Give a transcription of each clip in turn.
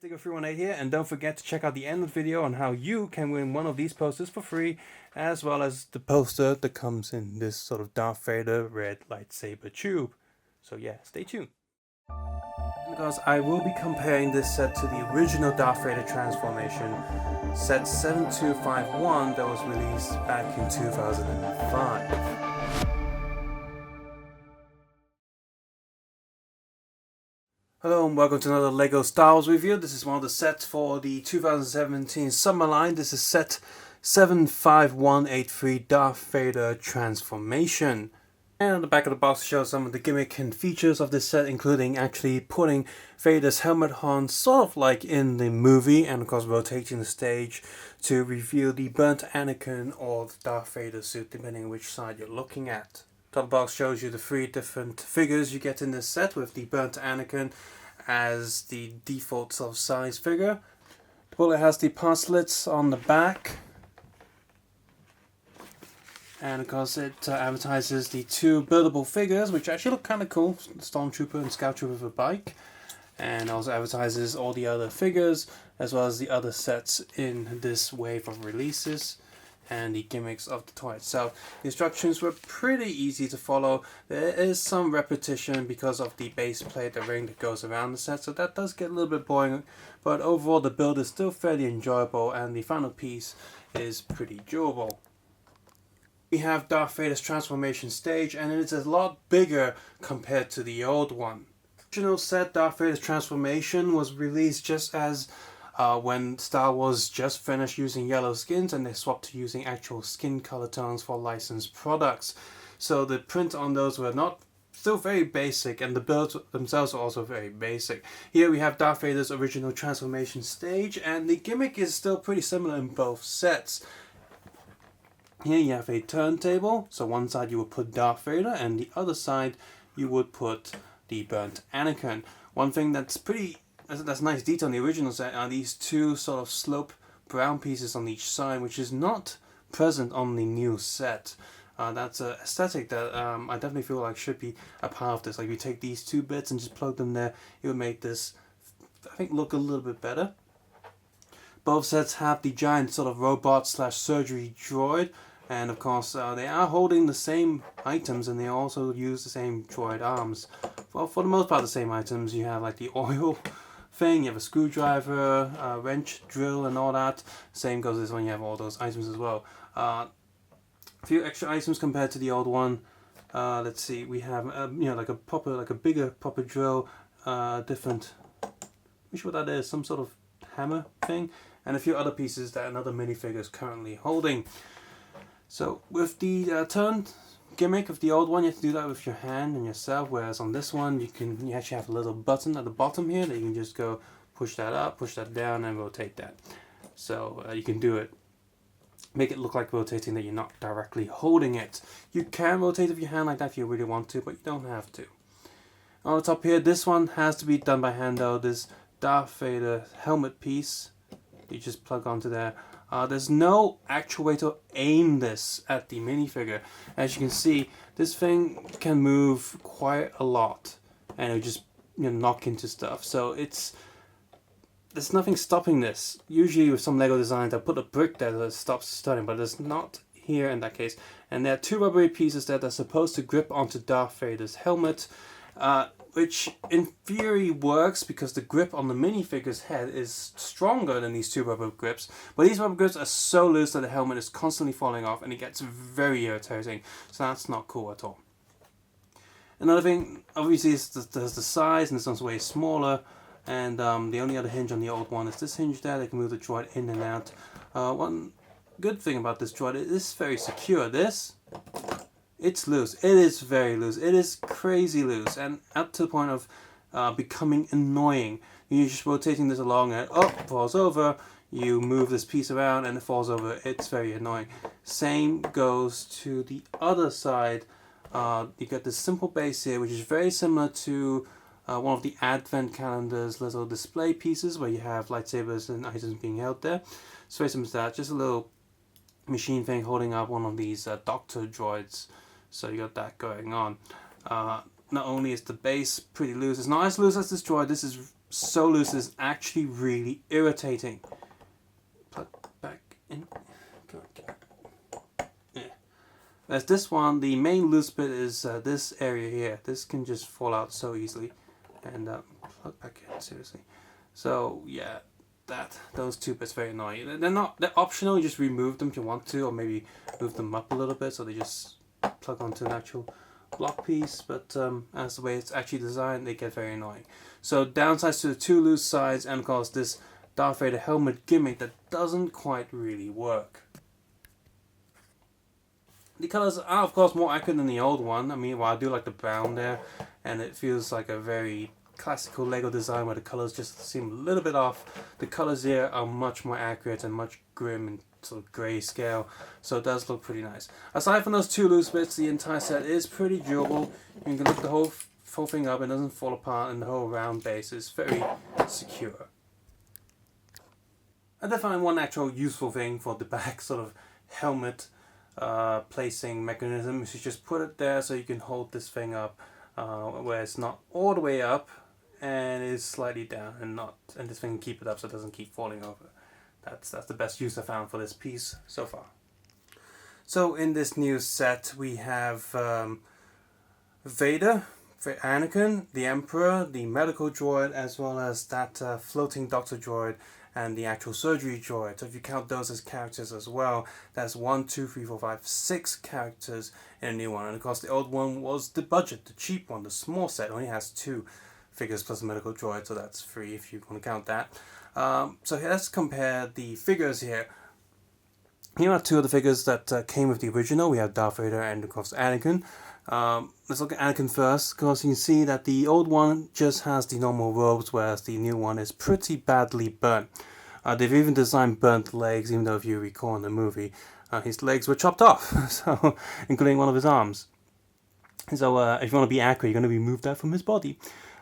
Digger318 here, and don't forget to check out the end of the video on how you can win one of these posters for free, as well as the poster that comes in this sort of Darth Vader red lightsaber tube. So yeah, stay tuned. Because I will be comparing this set to the original Darth Vader transformation, set 7251 that was released back in 2005. Hello and welcome to another LEGO Star Wars review. This is one of the sets for the 2017 summer line. This is set 75183 Darth Vader Transformation. And on the back of the box shows some of the gimmick and features of this set, including actually putting Vader's helmet on, sort of like in the movie, and of course rotating the stage to reveal the burnt Anakin or the Darth Vader suit, depending on which side you're looking at. The top box shows you the 3 different figures you get in this set, with the burnt Anakin as the default sort of size figure. The bullet has the part slits on the back, and of course it advertises the 2 buildable figures, which actually look kind of cool, Stormtrooper and Scout Trooper with a bike, and also advertises all the other figures as well as the other sets in this wave of releases and the gimmicks of the toy itself. The instructions were pretty easy to follow. There is some repetition because of the base plate, the ring that goes around the set, so that does get a little bit boring, but overall the build is still fairly enjoyable and the final piece is pretty durable. We have Darth Vader's transformation stage, and it is a lot bigger compared to the old one. The original set Darth Vader's transformation was released just as when Star Wars just finished using yellow skins and they swapped to using actual skin color tones for licensed products. So the print on those were still very basic, and the builds themselves are also very basic. Here we have Darth Vader's original transformation stage, and the gimmick is still pretty similar in both sets. Here you have a turntable, so one side you would put Darth Vader and the other side you would put the burnt Anakin. One thing that's nice detail in the original set are these 2 sort of slope brown pieces on each side, which is not present on the new set. That's an aesthetic that I definitely feel like should be a part of this. Like, if you take these 2 bits and just plug them there, it would make this, I think, look a little bit better. Both sets have the giant sort of robot / surgery droid, and of course they are holding the same items, and they also use the same droid arms. Well, for the most part the same items. You have like the oil thing, you have a screwdriver, a wrench, drill and all that. Same goes this one, you have all those items as well. A few extra items compared to the old one. Let's see, we have like a bigger proper drill, different, I'm not sure what that is, some sort of hammer thing, and a few other pieces that another minifigure is currently holding. So with the turn gimmick of the old one, you have to do that with your hand and yourself, whereas on this one you actually have a little button at the bottom here that you can just go push that up, push that down and rotate that. So you can do it, make it look like rotating, that you're not directly holding it. You can rotate with your hand like that if you really want to, but you don't have to. On the top here, this one has to be done by hand though. This Darth Vader helmet piece you just plug onto there. There's no actual way to aim this at the minifigure. As you can see, this thing can move quite a lot, and it'll just knock into stuff. So there's nothing stopping this. Usually with some LEGO designs, they'll put a brick there that stops starting, but there's not here in that case. And there are 2 rubbery pieces there that are supposed to grip onto Darth Vader's helmet, which in theory works because the grip on the minifigure's head is stronger than these 2 rubber grips, but these rubber grips are so loose that the helmet is constantly falling off and it gets very irritating, so that's not cool at all. Another thing obviously is there's the size, and this one's way smaller, and the only other hinge on the old one is this hinge there. They can move the droid in and out. One good thing about this droid, it is very secure. It's loose. It is very loose. It is crazy loose, and up to the point of becoming annoying. You're just rotating this along and it falls over. You move this piece around and it falls over. It's very annoying. Same goes to the other side. You get this simple base here, which is very similar to one of the Advent calendar's little display pieces where you have lightsabers and items being held there. It's very similar to that. Just a little machine thing holding up one of these doctor droids. So you got that going on. Not only is the base pretty loose, it's not as loose as this droid. This is so loose is actually really irritating. Plug back in. Yeah. As this one, the main loose bit is this area here. This can just fall out so easily. And plug back in, seriously. So yeah, those two bits very annoying. They're optional. You just remove them if you want to, or maybe move them up a little bit so they just plug onto an actual block piece. But as the way it's actually designed, they get very annoying. So downsides to the two loose sides, and of course this Darth Vader helmet gimmick that doesn't quite really work. The colors are of course more accurate than the old one. I mean, well, I do like the brown there, and it feels like a very classical Lego design where the colors just seem a little bit off. The colors here are much more accurate and much grim and sort of grayscale, so it does look pretty nice. Aside from those two loose bits, the entire set is pretty durable. You can lift the whole thing up, it doesn't fall apart, and the whole round base is very secure. I did find one actual useful thing for the back sort of helmet placing mechanism is you just put it there so you can hold this thing up where it's not all the way up and is slightly down, and this thing can keep it up so it doesn't keep falling over. That's the best use I found for this piece so far. So in this new set we have Vader, Anakin, the Emperor, the medical droid, as well as that floating doctor droid and the actual surgery droid. So if you count those as characters as well, that's 1, 2, 3, 4, 5, 6 characters in a new one. And of course the old one was the budget, the cheap one, the small set only has 2 figures plus a medical droid, so that's 3 if you want to count that. So let's compare the figures here. Here are 2 of the figures that came with the original. We have Darth Vader and of course Anakin. Let's look at Anakin first, because you can see that the old one just has the normal robes, whereas the new one is pretty badly burnt. They've even designed burnt legs, even though if you recall in the movie, his legs were chopped off, so including one of his arms. So if you want to be accurate, you're going to remove that from his body.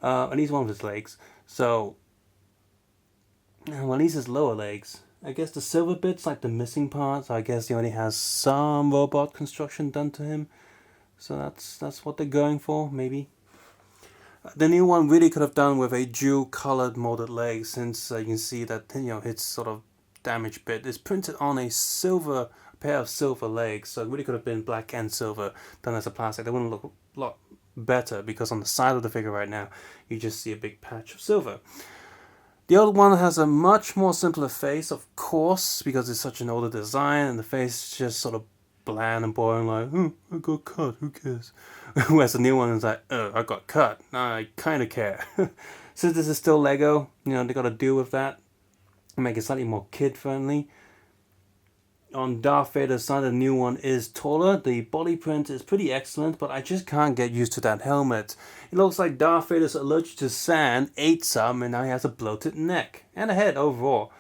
And he's one of his legs. So, well, these his lower legs. I guess the silver bit's like the missing part, so I guess he only has some robot construction done to him. So that's what they're going for, maybe. The new one really could have done with a dual colored molded leg, since you can see that its sort of damaged bit is printed on a pair of silver legs. So it really could have been black and silver done as a plastic. They wouldn't look a lot better, because on the side of the figure right now you just see a big patch of silver. The old one has a much more simpler face, of course, because it's such an older design, and the face is just sort of bland and boring, like, oh, I got cut, who cares? Whereas the new one is like, oh, I got cut, I kind of care. Since this is still Lego, they got to deal with that and make it slightly more kid friendly. On Darth Vader's side, the new one is taller. The body print is pretty excellent, but I just can't get used to that helmet. It looks like Darth Vader's allergic to sand, ate some, and now he has a bloated neck and a head overall.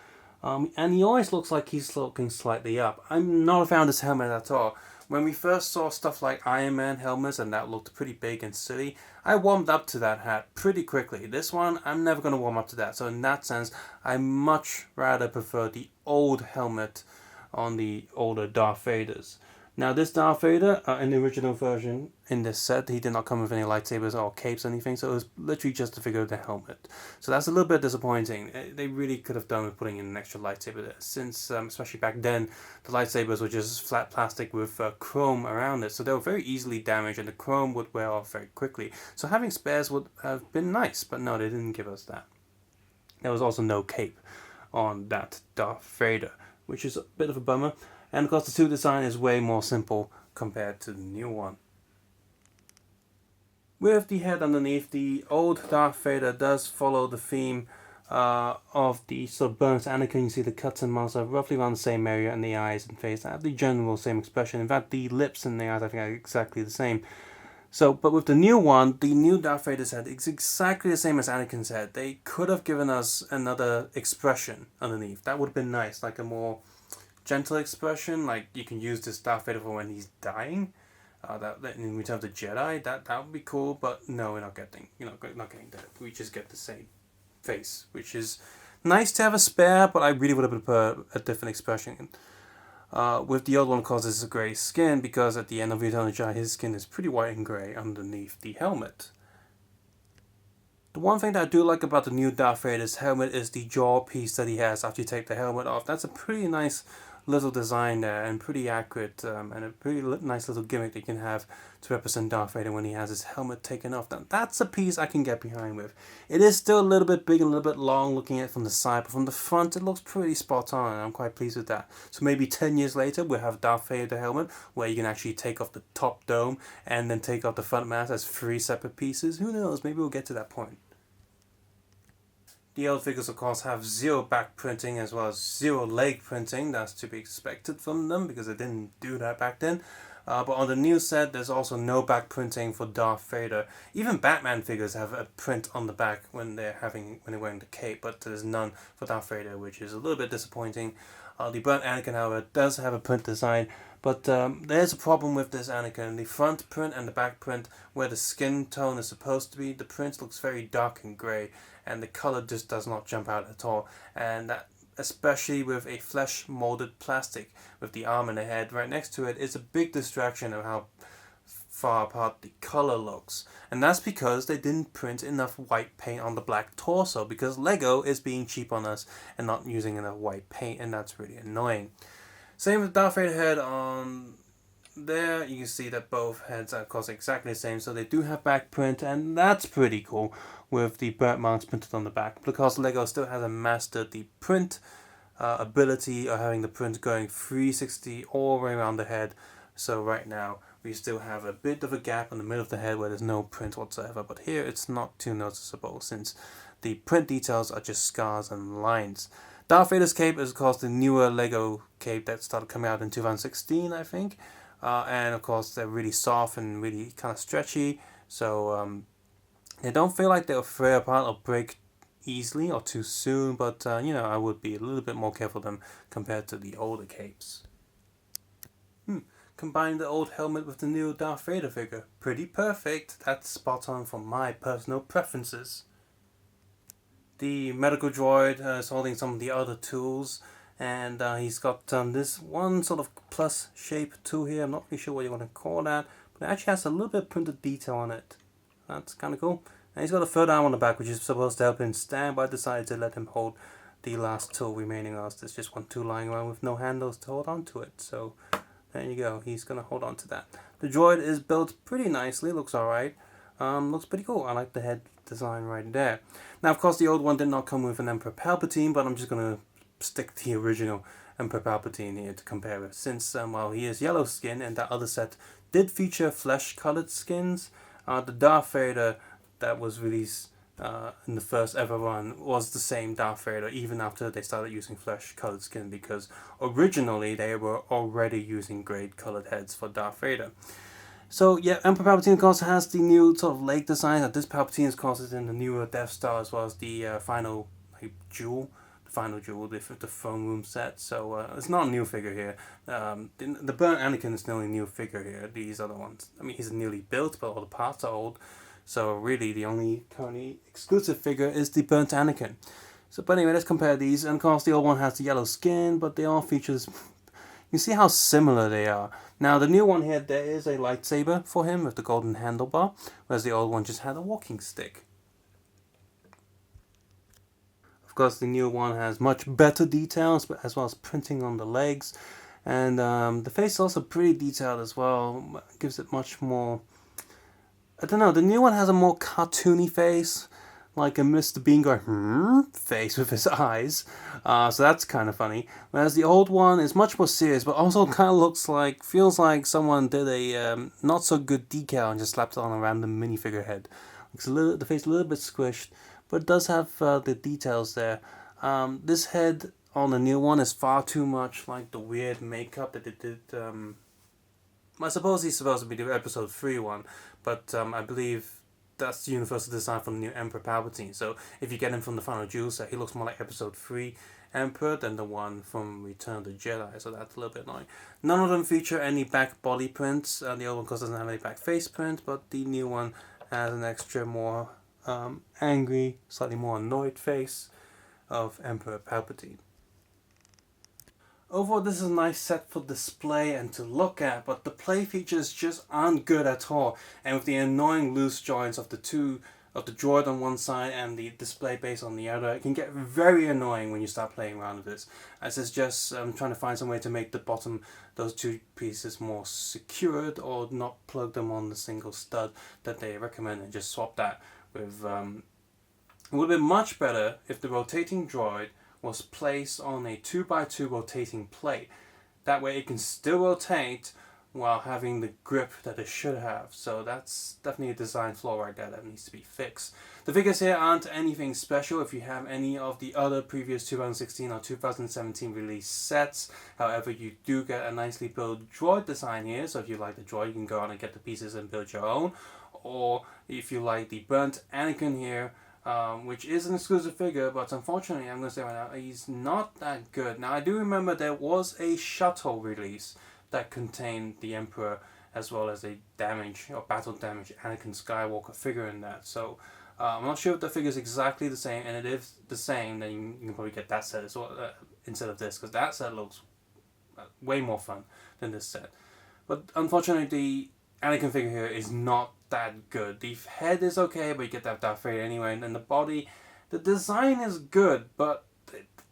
And he always looks like he's looking slightly up. I'm not a fan of this helmet at all. When we first saw stuff like Iron Man helmets, and that looked pretty big and silly, I warmed up to that hat pretty quickly. This one, I'm never going to warm up to that. So in that sense, I much rather prefer the old helmet on the older Darth Vaders. Now this Darth Vader, in the original version, in this set, he did not come with any lightsabers or capes or anything, so it was literally just the figure of the helmet. So that's a little bit disappointing. They really could have done with putting in an extra lightsaber there, since, especially back then, the lightsabers were just flat plastic with chrome around it, so they were very easily damaged, and the chrome would wear off very quickly. So having spares would have been nice, but no, they didn't give us that. There was also no cape on that Darth Vader, which is a bit of a bummer. And of course the suit design is way more simple compared to the new one. With the head underneath, the old Darth Vader does follow the theme of the sort of burnt Anakin. You see the cuts and marks are roughly around the same area, and the eyes and face have the general same expression. In fact, the lips and the eyes I think are exactly the same. So, but with the new one, the new Darth Vader's head is exactly the same as Anakin's head. They could have given us another expression underneath. That would have been nice, like a more gentle expression, like you can use this Darth Vader for when he's dying. That in Return of the Jedi, that would be cool. But no, we're not getting getting that. We just get the same face, which is nice to have a spare. But I really would have preferred a different expression. With the old one, of course, this is a grey skin, because at the end of Return of the Jedi, his skin is pretty white and grey underneath the helmet. The one thing that I do like about the new Darth Vader's helmet is the jaw piece that he has after you take the helmet off. That's a pretty nice little design there and pretty accurate, and a pretty nice little gimmick that you can have to represent Darth Vader when he has his helmet taken off. Now, that's a piece I can get behind with. It is still a little bit big and a little bit long looking at it from the side, but from the front it looks pretty spot on, and I'm quite pleased with that. So maybe 10 years later we'll have Darth Vader the helmet where you can actually take off the top dome and then take off the front mask as 3 separate pieces. Who knows, maybe we'll get to that point. The old figures, of course, have 0 back printing as well as 0 leg printing. That's to be expected from them because they didn't do that back then. But on the new set, there's also no back printing for Darth Vader. Even Batman figures have a print on the back when they're wearing the cape, but there's none for Darth Vader, which is a little bit disappointing. The burnt Anakin, however, does have a print design, but there's a problem with this Anakin. The front print and the back print, where the skin tone is supposed to be, the print looks very dark and grey, and the color just does not jump out at all. And that, especially with a flesh molded plastic with the arm and the head right next to it, is a big distraction of how far apart the color looks. And that's because they didn't print enough white paint on the black torso, because Lego is being cheap on us and not using enough white paint, and that's really annoying. Same with Darth Vader head on there. You can see that both heads are of course exactly the same, so they do have back print, and that's pretty cool with the burnt marks printed on the back, because Lego still hasn't mastered the print ability of having the print going 360 all the way around the head. So right now we still have a bit of a gap in the middle of the head where there's no print whatsoever, but here it's not too noticeable since the print details are just scars and lines. Darth Vader's cape is of course the newer Lego cape that started coming out in 2016, I think, and of course they're really soft and really kind of stretchy, so they don't feel like they'll fray apart or break easily or too soon, but I would be a little bit more careful with them compared to the older capes. Combine the old helmet with the new Darth Vader figure. Pretty perfect. That's spot on for my personal preferences. The medical droid is holding some of the other tools, and he's got this one sort of plus shape tool here. I'm not really sure what you want to call that, but it actually has a little bit of printed detail on it. That's kind of cool. And he's got a third arm on the back, which is supposed to help him stand, but I decided to let him hold the last tool remaining. There's just one tool lying around with no handles to hold on to it. So there you go. He's going to hold on to that. The droid is built pretty nicely. Looks alright. Looks pretty cool. I like the head design right there. Now, of course, the old one did not come with an Emperor Palpatine, but I'm just going to stick to the original Emperor Palpatine here to compare with. Since, while he is yellow skin and that other set did feature flesh-colored skins, the Darth Vader that was released in the first ever run was the same Darth Vader even after they started using flesh colored skin, because originally they were already using grey colored heads for Darth Vader. So yeah, Emperor Palpatine of course has the new sort of leg design. This Palpatine of course is in the newer Death Star as well as the final jewel. The throne room set. So it's not a new figure here. The burnt Anakin is the only new figure here. These other ones, I mean, he's nearly built, but all the parts are old. So really, the only currently exclusive figure is the burnt Anakin. So, but anyway, let's compare these. And of course, the old one has the yellow skin, but they all features. You see how similar they are. Now, the new one here, there is a lightsaber for him with the golden handlebar, whereas the old one just had a walking stick. Of course, the new one has much better details, but as well as printing on the legs, and the face is also pretty detailed as well. Gives it much more. I don't know, the new one has a more cartoony face, like a Mr. Bean going face with his eyes, so that's kind of funny. Whereas the old one is much more serious, but also kind of feels like someone did a not so good decal and just slapped it on a random minifigure head. The face a little bit squished, but it does have the details there. This head on the new one is far too much like the weird makeup that they did. I suppose he's supposed to be the episode 3 one, but I believe that's the universal design for the new Emperor Palpatine. So if you get him from the final Jewel set, he looks more like episode 3 Emperor than the one from Return of the Jedi, so that's a little bit annoying. None of them feature any back body prints. The old one, of course, doesn't have any back face print, but the new one has an extra more angry, slightly more annoyed face of Emperor Palpatine. Overall, this is a nice set for display and to look at, but the play features just aren't good at all. And with the annoying loose joints of the two of the droid on one side and the display base on the other. It can get very annoying when you start playing around with this, as it's just trying to find some way to make the bottom, those two pieces, more secured, or not plug them on the single stud that they recommend and just swap that with. It would have been much better if the rotating droid was placed on a 2x2 rotating plate. That way it can still rotate while having the grip that it should have. So that's definitely a design flaw right there that needs to be fixed. The figures here aren't anything special if you have any of the other previous 2016 or 2017 release sets. However, you do get a nicely built droid design here, so if you like the droid, you can go on and get the pieces and build your own. Or if you like the burnt Anakin here, which is an exclusive figure, but unfortunately, I'm going to say right now, he's not that good. Now, I do remember there was a shuttle release that contained the Emperor as well as a battle damaged Anakin Skywalker figure in that. So I'm not sure if the figure is exactly the same, and it is the same, then you can probably get that set as well, instead of this, because that set looks way more fun than this set. But unfortunately, the Anakin figure here is not that good. The head is okay, but you get that Darth Vader anyway, and then the body, the design is good, but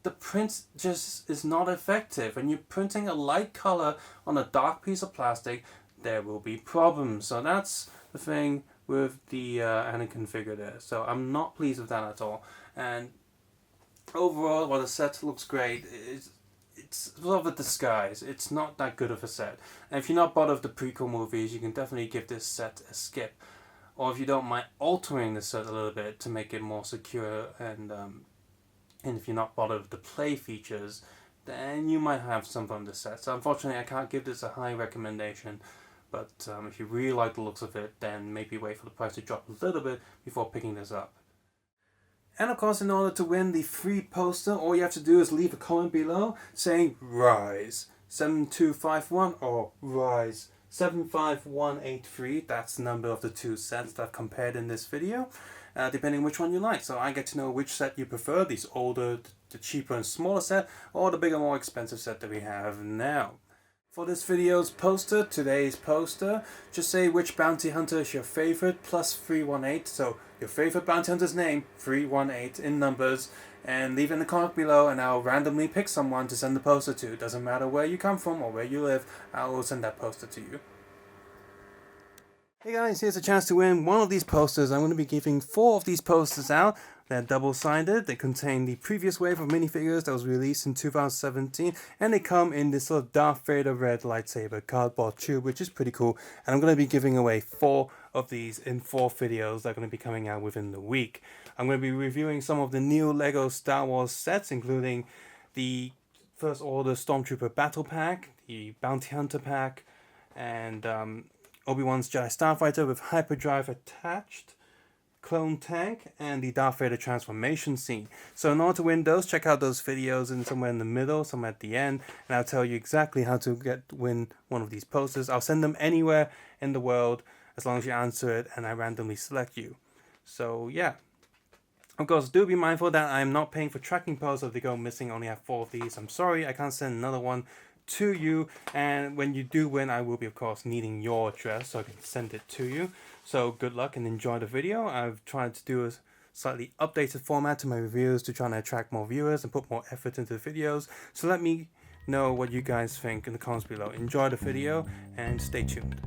the print just is not effective. When you're printing a light color on a dark piece of plastic, there will be problems. So that's the thing with the Anakin figure there. So I'm not pleased with that at all. And overall, while the set looks great, it's sort of a disguise. It's not that good of a set. And if you're not bothered of the prequel movies, you can definitely give this set a skip. Or if you don't mind altering the set a little bit to make it more secure, and if you're not bothered with the play features, then you might have some from the set. So unfortunately, I can't give this a high recommendation. But if you really like the looks of it, then maybe wait for the price to drop a little bit before picking this up. And of course, in order to win the free poster, all you have to do is leave a comment below saying Rise 7251 or Rise 75183. That's the number of the two sets that I've compared in this video, depending which one you like. So I get to know which set you prefer, these older, the cheaper and smaller set, or the bigger, more expensive set that we have now. For this video's poster, today's poster, just say which bounty hunter is your favorite, plus 318. So your favorite bounty hunter's name, 318 in numbers, and leave it in the comment below, and I'll randomly pick someone to send the poster to. Doesn't matter where you come from or where you live, I will send that poster to you. Hey guys, here's a chance to win one of these posters. I'm going to be giving 4 of these posters out. They're double-sided. They contain the previous wave of minifigures that was released in 2017, and they come in this sort of Darth Vader red lightsaber cardboard tube, which is pretty cool. And I'm going to be giving away 4 of these in 4 videos that are going to be coming out within the week. I'm going to be reviewing some of the new LEGO Star Wars sets, including the First Order Stormtrooper Battle Pack, the Bounty Hunter Pack, and Obi-Wan's Jedi Starfighter with hyperdrive attached, clone tank, and the Darth Vader transformation scene. So in order to win those, check out those videos in somewhere in the middle, somewhere at the end, and I'll tell you exactly how to win one of these posters. I'll send them anywhere in the world as long as you answer it and I randomly select you. So yeah. Of course, do be mindful that I'm not paying for tracking posts. If they go missing, I only have 4 of these. I'm sorry, I can't send another one to you, and when you do win, I will be of course needing your address so I can send it to you. So good luck and enjoy the video. I've tried to do a slightly updated format to my reviews to try and attract more viewers and put more effort into the videos. So let me know what you guys think in the comments below. Enjoy the video and stay tuned.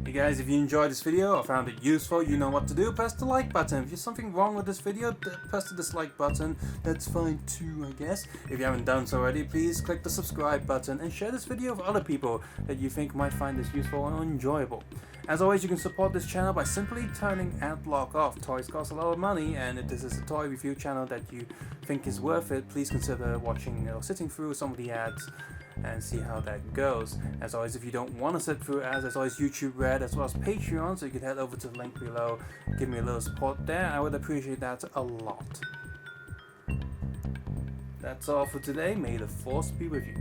Hey guys, if you enjoyed this video or found it useful, you know what to do. Press the like button. If there's something wrong with this video, press the dislike button. That's fine too, I guess. If you haven't done so already, please click the subscribe button and share this video with other people that you think might find this useful and enjoyable. As always, you can support this channel by simply turning AdBlock off. Toys cost a lot of money, and if this is a toy review channel that you think is worth it, please consider watching or sitting through some of the ads and see how that goes. As always, if you don't want to sit through ads, there's always YouTube Red as well as Patreon, so you can head over to the link below, give me a little support there. I would appreciate that a lot. That's all for today. May the Force be with you.